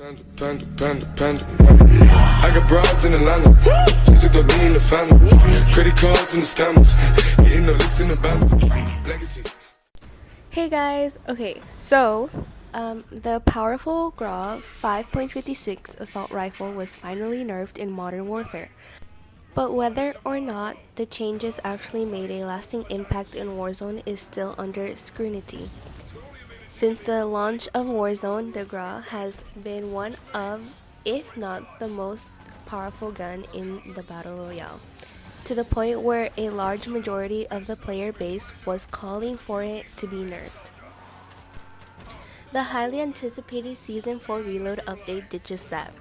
Panda. I got broads in Atlanta. Just took the lean in the family. Credit cards and the scammers. Hitting the licks in the band. Legacies. Hey guys, okay, so the powerful Grau 5.56 assault rifle was finally nerfed in Modern Warfare. But whether or not the changes actually made a lasting impact in Warzone is still under scrutiny. Since the launch of Warzone, the Grau has been one of, if not the most powerful gun in the Battle Royale, to the point where a large majority of the player base was calling for it to be nerfed. The highly anticipated Season 4 Reload update did just that,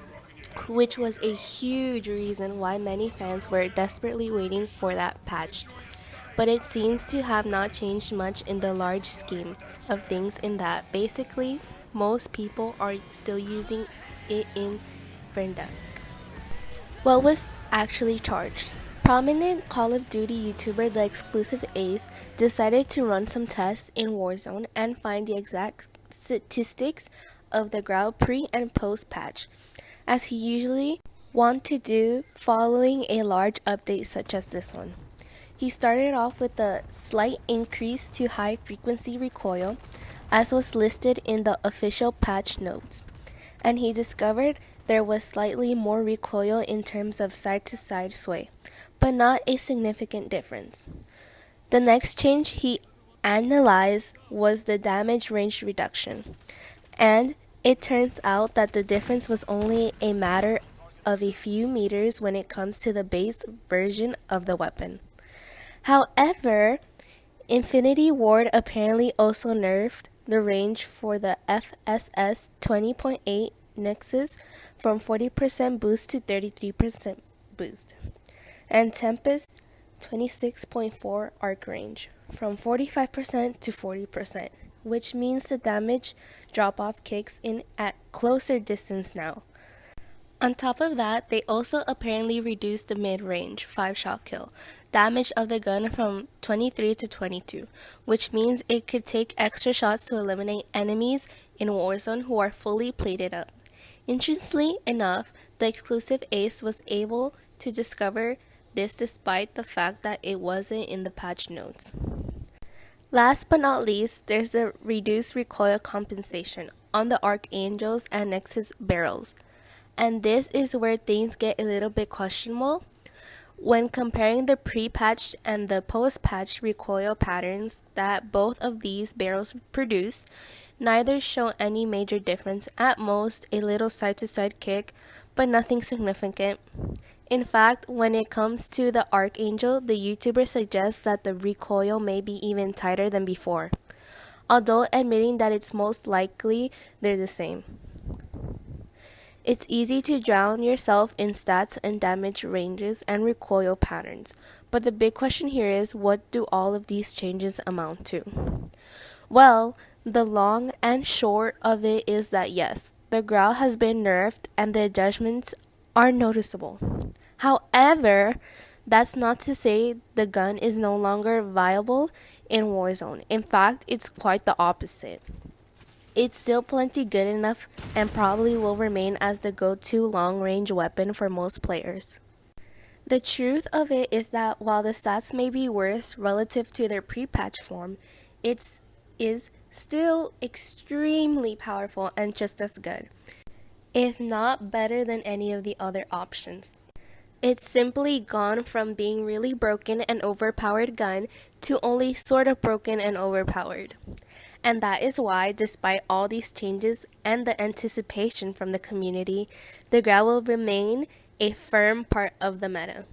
which was a huge reason why many fans were desperately waiting for that patch. But it seems to have not changed much in the large scheme of things, in that basically most people are still using it in Verdansk. What was actually charged? Prominent Call of Duty YouTuber The Exclusive Ace decided to run some tests in Warzone and find the exact statistics of the Grau pre and post patch, as he usually wants to do following a large update such as this one. He started off with a slight increase to high frequency recoil, as was listed in the official patch notes, and he discovered there was slightly more recoil in terms of side-to-side sway, but not a significant difference. The next change he analyzed was the damage range reduction, and it turns out that the difference was only a matter of a few meters when it comes to the base version of the weapon. However, Infinity Ward apparently also nerfed the range for the FSS 20.8 Nexus from 40% boost to 33% boost, and Tempest 26.4 arc range from 45% to 40%, which means the damage drop-off kicks in at closer distance now. On top of that, they also apparently reduced the mid-range 5-shot kill damage of the gun from 23 to 22, which means it could take extra shots to eliminate enemies in Warzone who are fully plated up. Interestingly enough, the Exclusive Ace was able to discover this despite the fact that it wasn't in the patch notes. Last but not least, there's the reduced recoil compensation on the Archangels and Nexus barrels. And this is where things get a little bit questionable. When comparing the pre-patch and the post-patch recoil patterns that both of these barrels produce, neither show any major difference, at most a little side-to-side kick, but nothing significant. In fact, when it comes to the Archangel, the YouTuber suggests that the recoil may be even tighter than before, although admitting that it's most likely they're the same. It's easy to drown yourself in stats and damage ranges and recoil patterns, but the big question here is, what do all of these changes amount to? Well, the long and short of it is that yes, the Grau has been nerfed and the adjustments are noticeable. However, that's not to say the gun is no longer viable in Warzone. In fact, it's quite the opposite. It's still plenty good enough and probably will remain as the go-to long-range weapon for most players. The truth of it is that while the stats may be worse relative to their pre-patch form, it is still extremely powerful and just as good, if not better than any of the other options. It's simply gone from being really broken and overpowered gun to only sort of broken and overpowered. And that is why, despite all these changes and the anticipation from the community, the Grau will remain a firm part of the meta.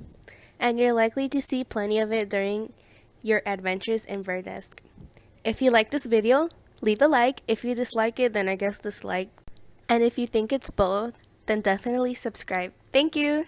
And you're likely to see plenty of it during your adventures in Verdansk. If you like this video, leave a like. If you dislike it, then I guess dislike. And if you think it's both, then definitely subscribe. Thank you!